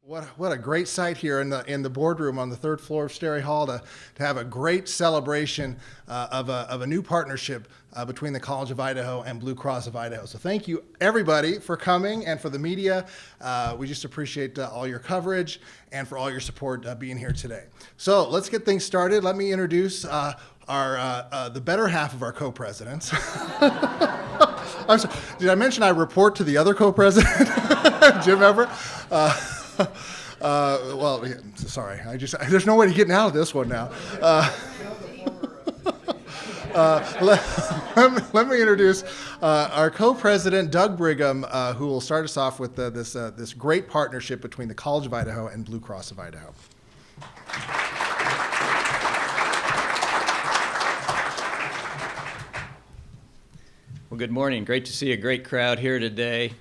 What a great sight here in the boardroom on the third floor of Sterry Hall to have a great celebration of a new partnership between the College of Idaho and Blue Cross of Idaho. So thank you everybody for coming, and for the media. We just appreciate all your coverage and for all your support being here today. So let's get things started. Let me introduce the better half of our co-presidents. I'm sorry, did I mention I report to the other co-president, Jim Everett? Well, sorry, there's no way to get out of this one now. Let me introduce our co-president, Doug Brigham, who will start us off with this great partnership between the College of Idaho and Blue Cross of Idaho. Well, good morning. Great to see a great crowd here today.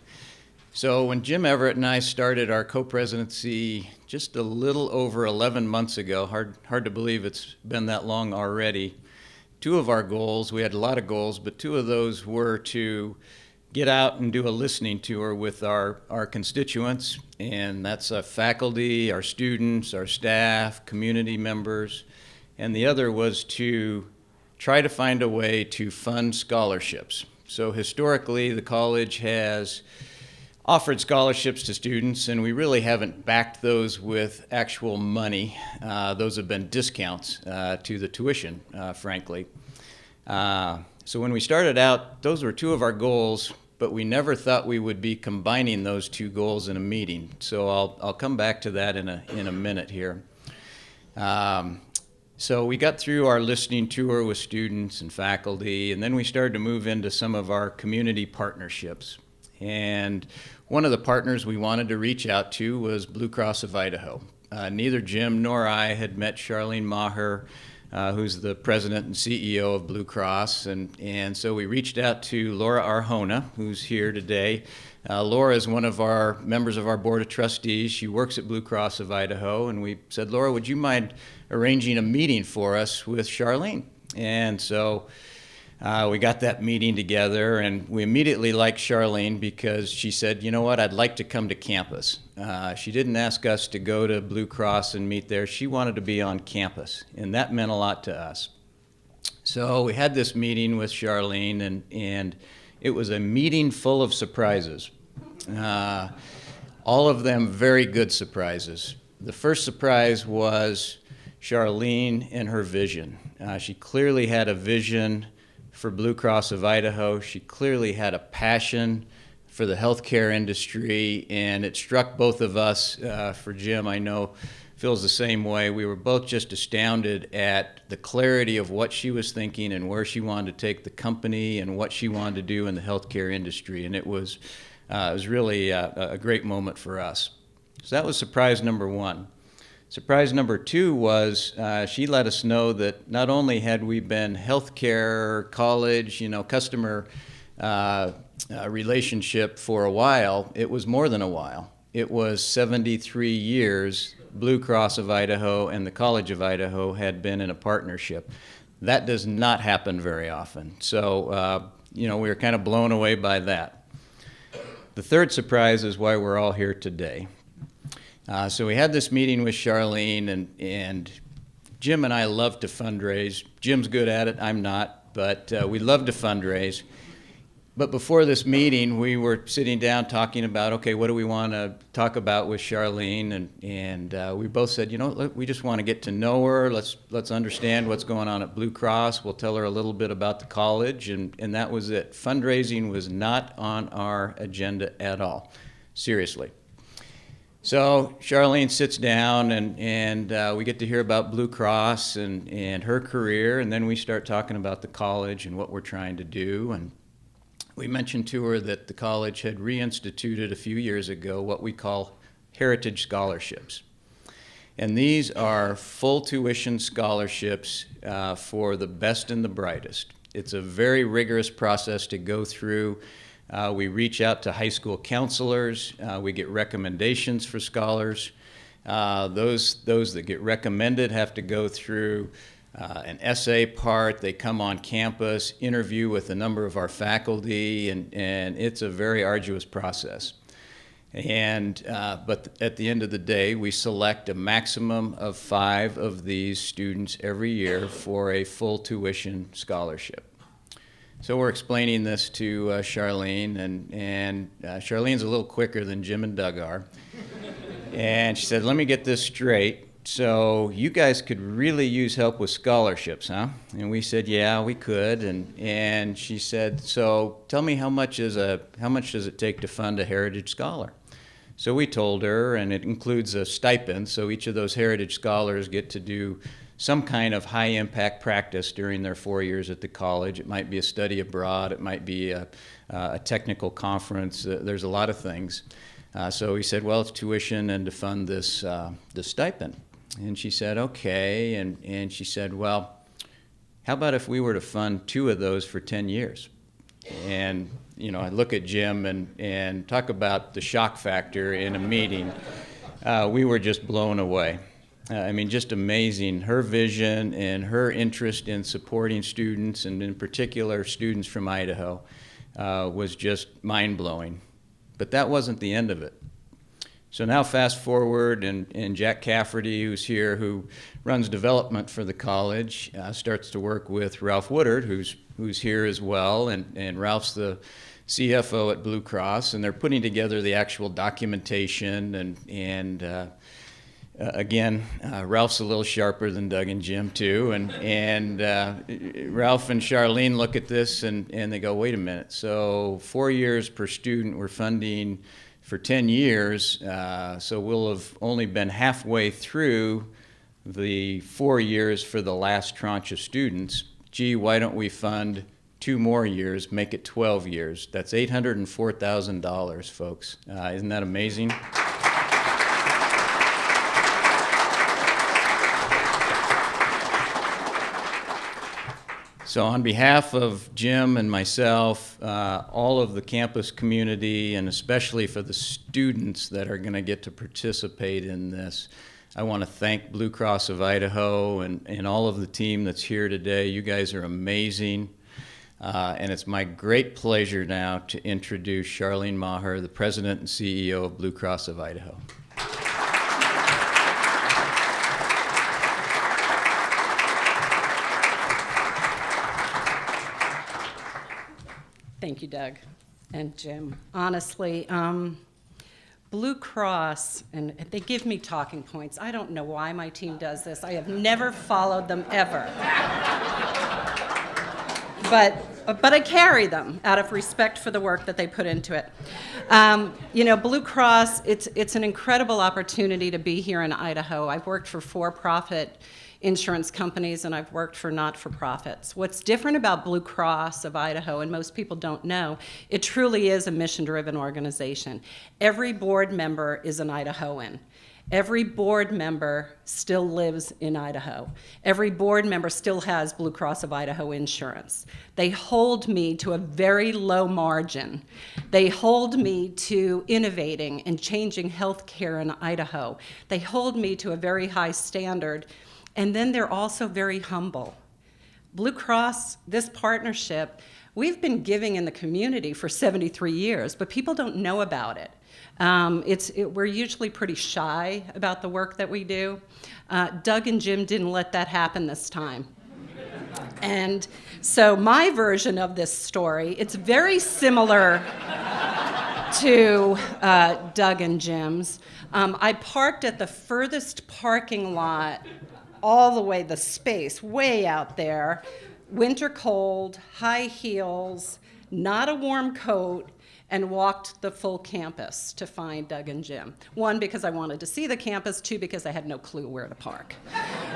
So when Jim Everett and I started our co-presidency just a little over 11 months ago, hard to believe it's been that long already, two of our goals, we had a lot of goals, but two of those were to get out and do a listening tour with our constituents, and that's faculty, our students, our staff, community members, and the other was to try to find a way to fund scholarships. So historically, the college has offered scholarships to students, and we really haven't backed those with actual money. Those have been discounts to the tuition, frankly. So when we started out, those were two of our goals, but we never thought we would be combining those two goals in a meeting. So I'll come back to that in a minute here. So we got through our listening tour with students and faculty, and then we started to move into some of our community partnerships. And one of the partners we wanted to reach out to was Blue Cross of Idaho. Neither Jim nor I had met Charlene Maher, who's the president and CEO of Blue Cross, and so we reached out to Laura Arjona, who's here today. Laura is one of our members of our board of trustees. She works at Blue Cross of Idaho, and we said, Laura, would you mind arranging a meeting for us with Charlene? And so we got that meeting together, and we immediately liked Charlene because she said, you know what, I'd like to come to campus. She didn't ask us to go to Blue Cross and meet there. She wanted to be on campus, and that meant a lot to us. So we had this meeting with Charlene, and it was a meeting full of surprises. All of them very good surprises. The first surprise was Charlene and her vision. She clearly had a vision for Blue Cross of Idaho. She clearly had a passion for the healthcare industry, and it struck both of us. For Jim, I know, feels the same way. We were both just astounded at the clarity of what she was thinking and where she wanted to take the company and what she wanted to do in the healthcare industry, and it was really a great moment for us. So that was surprise number one. Surprise number two was she let us know that not only had we been healthcare, college, customer relationship for a while, it was more than a while. It was 73 years Blue Cross of Idaho and the College of Idaho had been in a partnership. That does not happen very often. So, we were kind of blown away by that. The third surprise is why we're all here today. So we had this meeting with Charlene, and Jim and I love to fundraise. Jim's good at it, I'm not, but we love to fundraise. But before this meeting, we were sitting down talking about, okay, what do we want to talk about with Charlene? And we both said, we just want to get to know her. Let's understand what's going on at Blue Cross. We'll tell her a little bit about the college, and that was it. Fundraising was not on our agenda at all, seriously. So Charlene sits down, and we get to hear about Blue Cross and her career, and then we start talking about the college and what we're trying to do. And we mentioned to her that the college had reinstituted a few years ago what we call heritage scholarships. And these are full tuition scholarships for the best and the brightest. It's a very rigorous process to go through. We reach out to high school counselors. We get recommendations for scholars. Those that get recommended have to go through an essay part. They come on campus, interview with a number of our faculty, and it's a very arduous process. And but at the end of the day, we select a maximum of 5 of these students every year for a full tuition scholarship. So we're explaining this to Charlene, and Charlene's a little quicker than Jim and Doug are. And she said, let me get this straight. So you guys could really use help with scholarships, huh? And we said, yeah, we could. And she said, so tell me how much does it take to fund a Heritage Scholar? So we told her, and it includes a stipend. So each of those Heritage Scholars get to do some kind of high-impact practice during their 4 years at the college. It might be a study abroad. It might be a technical conference. There's a lot of things. So we said, well, it's tuition and to fund this stipend. And she said, okay. And she said, well, how about if we were to fund 2 of those for 10 years? And, you know, I look at Jim and talk about the shock factor in a meeting. We were just blown away. I mean, just amazing. Her vision and her interest in supporting students, and in particular students from Idaho, was just mind-blowing. But that wasn't the end of it. So now fast forward, and Jack Cafferty, who's here, who runs development for the college, starts to work with Ralph Woodard, who's here as well, and Ralph's the CFO at Blue Cross, and they're putting together the actual documentation, and again, Ralph's a little sharper than Doug and Jim too, and Ralph and Charlene look at this and they go, wait a minute, so 4 years per student, we're funding for 10 years, so we'll have only been halfway through the 4 years for the last tranche of students. Gee, why don't we fund 2 more years, make it 12 years? That's $804,000, folks. Isn't that amazing? So on behalf of Jim and myself, all of the campus community, and especially for the students that are going to get to participate in this, I want to thank Blue Cross of Idaho and all of the team that's here today. You guys are amazing. And it's my great pleasure now to introduce Charlene Maher, the President and CEO of Blue Cross of Idaho. Thank you, Doug and Jim. Honestly, Blue Cross, and they give me talking points. I don't know why my team does this. I have never followed them ever. But I carry them out of respect for the work that they put into it. You know, Blue Cross, it's an incredible opportunity to be here in Idaho. I've worked for for-profit insurance companies, and I've worked for not-for-profits. What's different about Blue Cross of Idaho, and most people don't know, it truly is a mission-driven organization. Every board member is an Idahoan. Every board member still lives in Idaho. Every board member still has Blue Cross of Idaho insurance. They hold me to a very low margin. They hold me to innovating and changing healthcare in Idaho. They hold me to a very high standard. And then they're also very humble. Blue Cross, this partnership, we've been giving in the community for 73 years, but people don't know about it. We're usually pretty shy about the work that we do. Doug and Jim didn't let that happen this time. And so my version of this story, it's very similar to Doug and Jim's. I parked at the furthest parking lot, all the way, the space, way out there, winter cold, high heels, not a warm coat, and walked the full campus to find Doug and Jim. 1, because I wanted to see the campus. 2, because I had no clue where to park.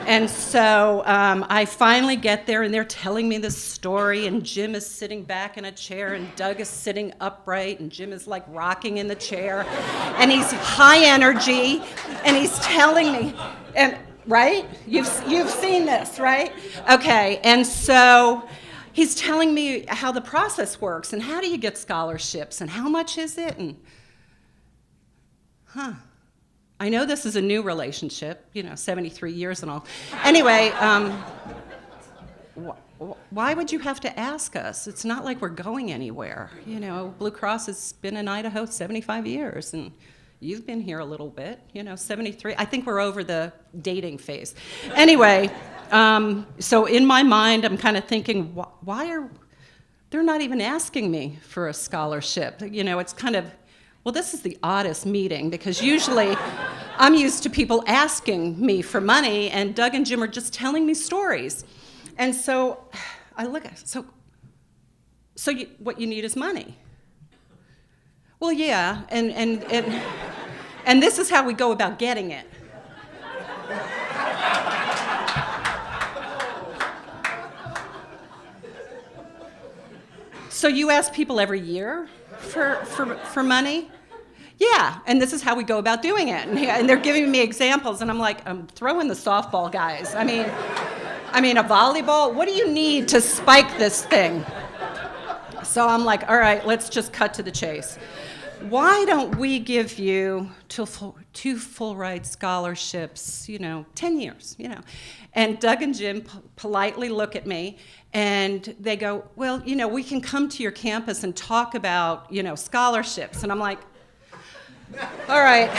And so I finally get there, and they're telling me this story, and Jim is sitting back in a chair, and Doug is sitting upright, and Jim is like rocking in the chair, and he's high energy, and he's telling me, and right? You've seen this, right? Okay, and so he's telling me how the process works, and how do you get scholarships, and how much is it, and I know this is a new relationship, 73 years and all. Anyway, why would you have to ask us? It's not like we're going anywhere. You know, Blue Cross has been in Idaho 75 years, and you've been here a little bit, 73. I think we're over the dating phase. Anyway, so in my mind, I'm kind of thinking, why are they're not even asking me for a scholarship? It's kind of, well, this is the oddest meeting, because usually I'm used to people asking me for money, and Doug and Jim are just telling me stories. And so I look at it, what you need is money. Well, yeah, and this is how we go about getting it. So you ask people every year for money? Yeah, and this is how we go about doing it. And they're giving me examples, and I'm like, I'm throwing the softball, guys. I mean, a volleyball? What do you need to spike this thing? So I'm like, all right, let's just cut to the chase. Why don't we give you two full ride scholarships, 10 years, And Doug and Jim politely look at me, and they go, well, we can come to your campus and talk about, scholarships. And I'm like, all right.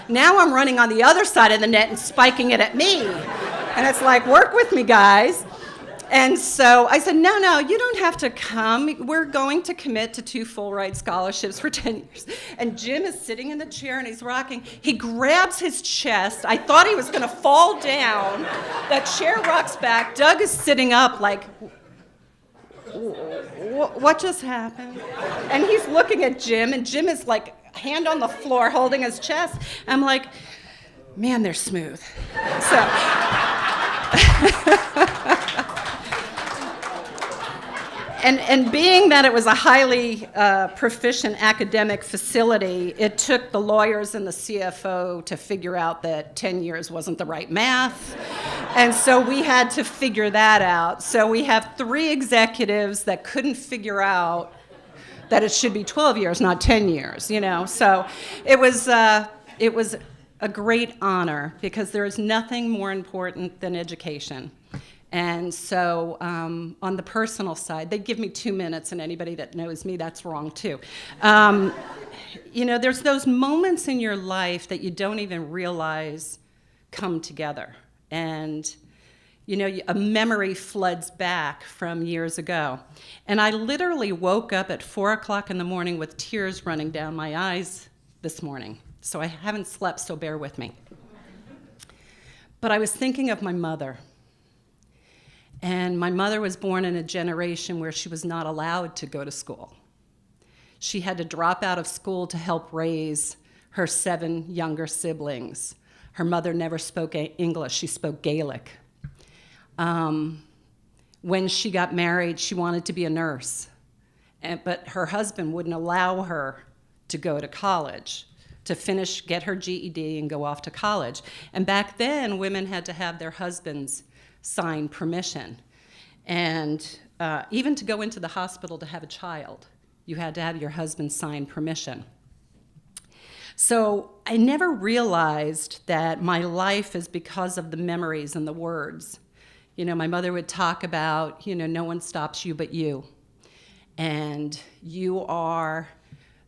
Now I'm running on the other side of the net and spiking it at me. And it's like, work with me, guys. And so I said, no, you don't have to come. We're going to commit to 2 full ride scholarships for 10 years. And Jim is sitting in the chair, and he's rocking. He grabs his chest. I thought he was going to fall down. That chair rocks back. Doug is sitting up like, what just happened? And he's looking at Jim, and Jim is like, hand on the floor, holding his chest. I'm like, man, they're smooth. So. And being that it was a highly proficient academic facility, it took the lawyers and the CFO to figure out that 10 years wasn't the right math. And so we had to figure that out. So we have 3 executives that couldn't figure out that it should be 12 years, not 10 years, So it was a great honor, because there is nothing more important than education. And so on the personal side, they give me 2 minutes, and anybody that knows me, that's wrong too. There's those moments in your life that you don't even realize come together. And, a memory floods back from years ago. And I literally woke up at 4 o'clock in the morning with tears running down my eyes this morning. So I haven't slept, so bear with me. But I was thinking of my mother. And my mother was born in a generation where she was not allowed to go to school. She had to drop out of school to help raise her 7 younger siblings. Her mother never spoke English, she spoke Gaelic. When she got married, she wanted to be a nurse, but her husband wouldn't allow her to go to college, to finish, get her GED and go off to college. And back then, women had to have their husbands sign permission. And even to go into the hospital to have a child, you had to have your husband sign permission. So I never realized that my life is because of the memories and the words. My mother would talk about, no one stops you but you. And you are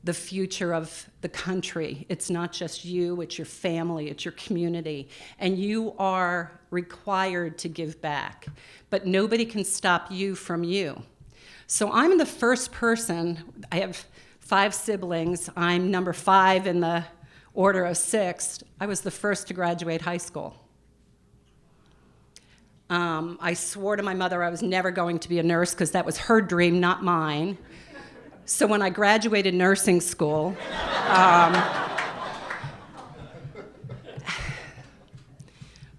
the future of the country. It's not just you, it's your family, it's your community. And you are required to give back. But nobody can stop you from you. So I'm the first person, I have 5 siblings. I'm number 5 in the order of 6. I was the first to graduate high school. I swore to my mother I was never going to be a nurse, because that was her dream, not mine. So when I graduated nursing school,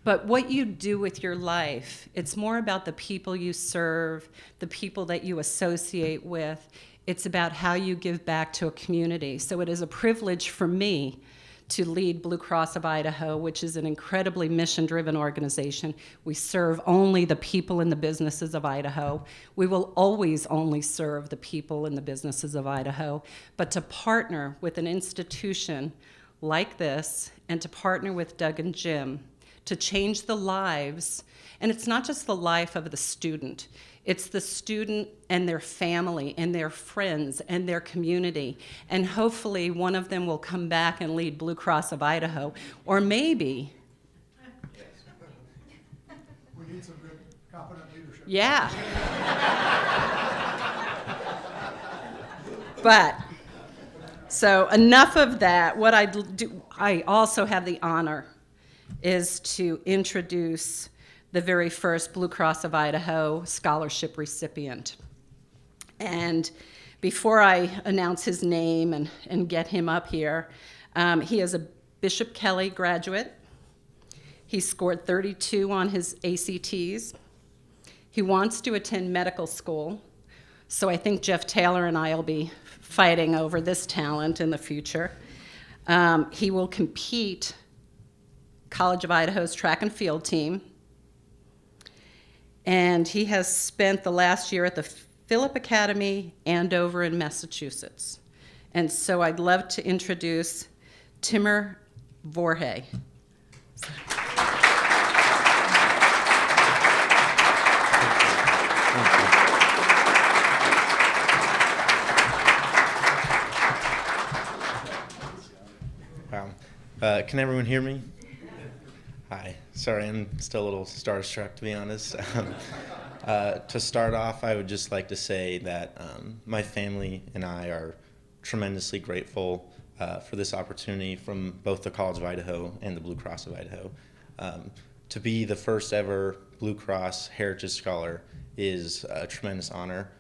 but what you do with your life, it's more about the people you serve, the people that you associate with. It's about how you give back to a community. So it is a privilege for me to lead Blue Cross of Idaho, which is an incredibly mission-driven organization. We serve only the people and the businesses of Idaho. We will always only serve the people and the businesses of Idaho. But to partner with an institution like this, and to partner with Doug and Jim, to change the lives. And it's not just the life of the student. It's the student and their family and their friends and their community. And hopefully one of them will come back and lead Blue Cross of Idaho. Or maybe... We need some good, competent leadership. Yeah. But, so enough of that. What I also have the honor is to introduce the very first Blue Cross of Idaho scholarship recipient. And before I announce his name and get him up here, he is a Bishop Kelly graduate. He scored 32 on his ACTs. He wants to attend medical school, so I think Jeff Taylor and I will be fighting over this talent in the future. He will compete College of Idaho's track and field team. And he has spent the last year at the Phillip Academy, Andover in Massachusetts. And so I'd love to introduce Timur Vorhe. Wow. Can everyone hear me? Hi. Sorry, I'm still a little starstruck, to be honest. To start off, I would just like to say that my family and I are tremendously grateful for this opportunity from both the College of Idaho and the Blue Cross of Idaho. To be the first ever Blue Cross Heritage Scholar is a tremendous honor.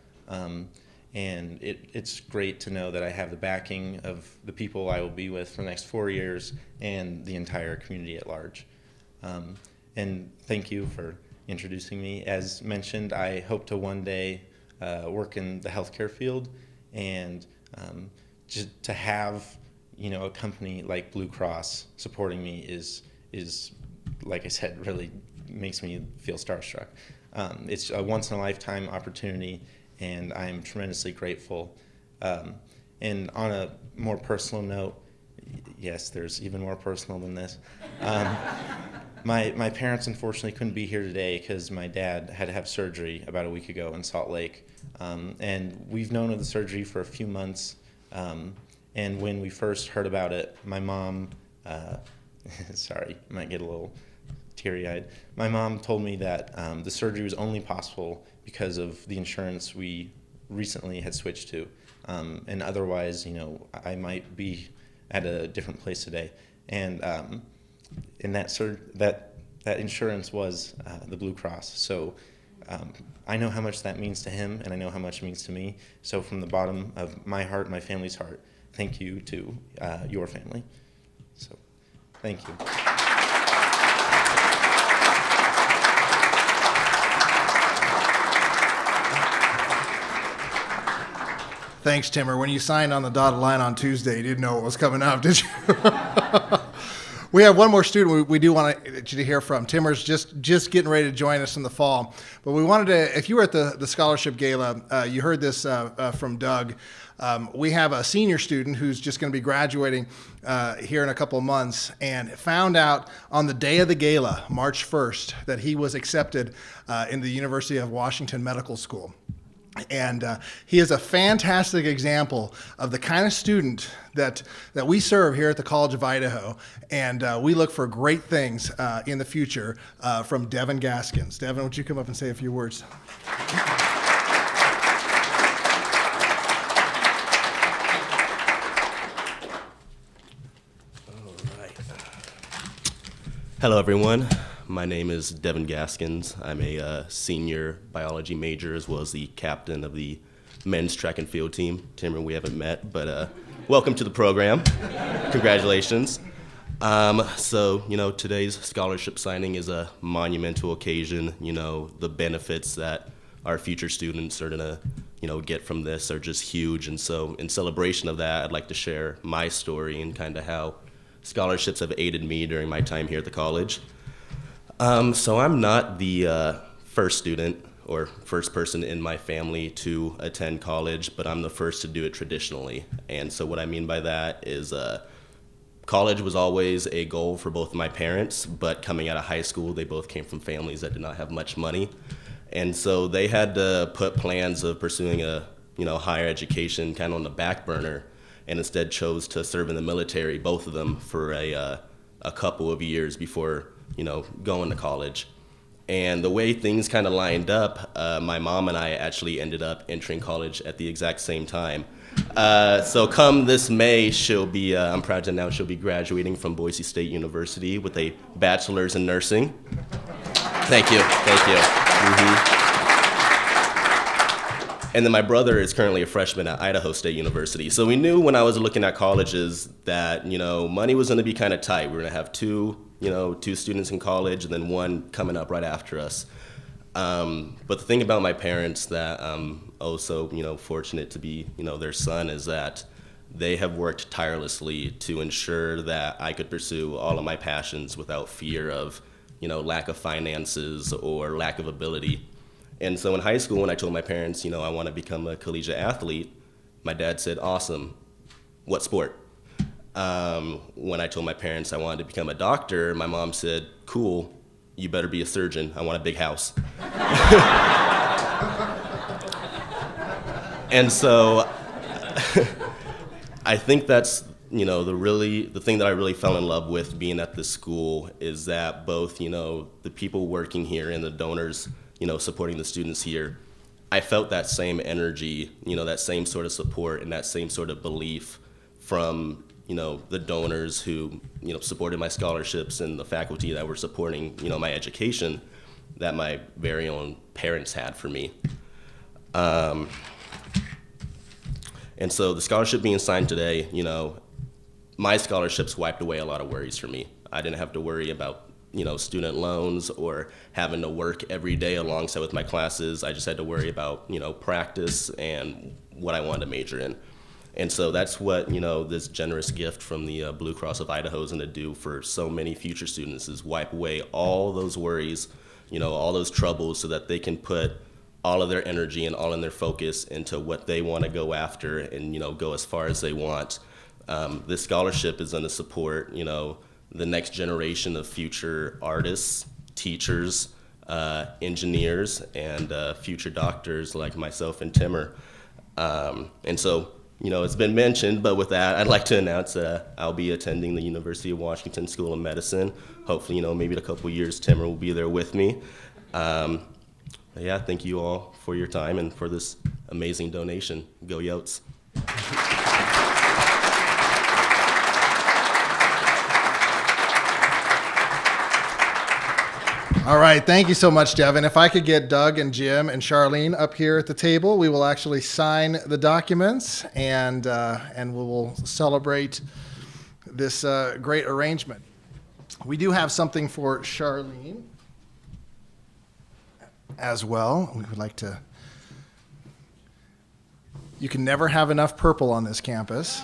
And it's great to know that I have the backing of the people I will be with for the next 4 years and the entire community at large. And thank you for introducing me. As mentioned, I hope to one day work in the healthcare field, and just to have a company like Blue Cross supporting me is like I said, really makes me feel starstruck. It's a once in a lifetime opportunity, and I am tremendously grateful. And on a more personal note, yes, there's even more personal than this. My parents unfortunately couldn't be here today because my dad had to have surgery about a week ago in Salt Lake. And we've known of the surgery for a few months. And when we first heard about it, my mom, sorry, I might get a little teary-eyed. My mom told me that the surgery was only possible because of the insurance we recently had switched to. And otherwise, I might be at a different place today. And that insurance was the Blue Cross. So I know how much that means to him, and I know how much it means to me. So from the bottom of my heart, my family's heart, thank you to your family. So thank you. Thanks, Timur. When you signed on the dotted line on Tuesday, you didn't know what was coming up, did you? We have one more student we do want you to hear from. Timur's just getting ready to join us in the fall. But we wanted to, if you were at the scholarship gala, you heard this from Doug. We have a senior student who's just going to be graduating here in a couple of months, and found out on the day of the gala, March 1st, that he was accepted in the University of Washington Medical School. And he is a fantastic example of the kind of student that we serve here at the College of Idaho, and we look for great things in the future from Devin Gaskins. Devin, would you come up and say a few words? All right. Hello, everyone. My name is Devin Gaskins. I'm a senior biology major, as well as the captain of the men's track and field team. Timur, we haven't met, but welcome to the program. Congratulations. So, today's scholarship signing is a monumental occasion. The benefits that our future students are gonna, get from this are just huge. And so in celebration of that, I'd like to share my story and kind of how scholarships have aided me during my time here at the college. So I'm not the first student or first person in my family to attend college, but I'm the first to do it traditionally. And so what I mean by that is college was always a goal for both of my parents, but coming out of high school, they both came from families that did not have much money. And so they had to put plans of pursuing a higher education kind of on the back burner, and instead chose to serve in the military, both of them, for a couple of years before going to college. And the way things kind of lined up, my mom and I actually ended up entering college at the exact same time. So come this May, I'm proud to announce she'll be graduating from Boise State University with a bachelor's in nursing. Thank you. Mm-hmm. And then my brother is currently a freshman at Idaho State University. So we knew when I was looking at colleges that, money was going to be kind of tight. We were going to have two students in college and then one coming up right after us. But the thing about my parents that I'm also, fortunate to be, their son is that they have worked tirelessly to ensure that I could pursue all of my passions without fear of, lack of finances or lack of ability. And so in high school, when I told my parents, I want to become a collegiate athlete, my dad said, awesome, what sport? When I told my parents I wanted to become a doctor, my mom said, cool, you better be a surgeon. I want a big house. And so I think that's, the thing that I really fell in love with being at this school is that both, the people working here and the donors, supporting the students here, I felt that same energy, that same sort of support and that same sort of belief from, the donors who, supported my scholarships and the faculty that were supporting, my education that my very own parents had for me. And so the scholarship being signed today, my scholarships wiped away a lot of worries for me. I didn't have to worry about student loans or having to work every day alongside with my classes. I just had to worry about, practice and what I wanted to major in. And so that's what, this generous gift from the Blue Cross of Idaho is going to do for so many future students is wipe away all those worries, all those troubles so that they can put all of their energy and all in their focus into what they want to go after and, go as far as they want. This scholarship is going to support, the next generation of future artists, teachers, engineers, and future doctors like myself and Timmer. And so, it's been mentioned, but with that, I'd like to announce I'll be attending the University of Washington School of Medicine. Hopefully, maybe in a couple years, Timmer will be there with me. Yeah, thank you all for your time and for this amazing donation. Go Yotes. All right, thank you so much, Devin. If I could get Doug and Jim and Charlene up here at the table, we will actually sign the documents and we will celebrate this great arrangement. We do have something for Charlene as well. We would like to. You can never have enough purple on this campus.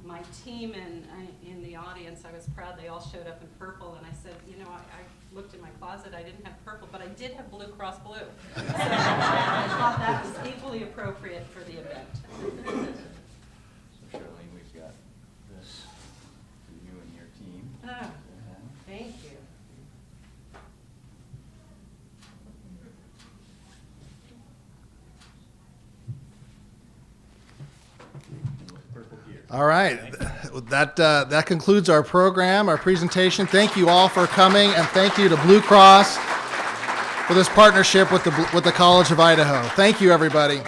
My team in the audience, I was proud they all showed up in purple, and I said, I looked in my closet, I didn't have purple, but I did have Blue Cross Blue. So I thought that was equally appropriate for the event. So Charlene, we've got this for you and your team. Oh, thank you. All right, that concludes our program, our presentation. Thank you all for coming, and thank you to Blue Cross for this partnership with the College of Idaho. Thank you, everybody.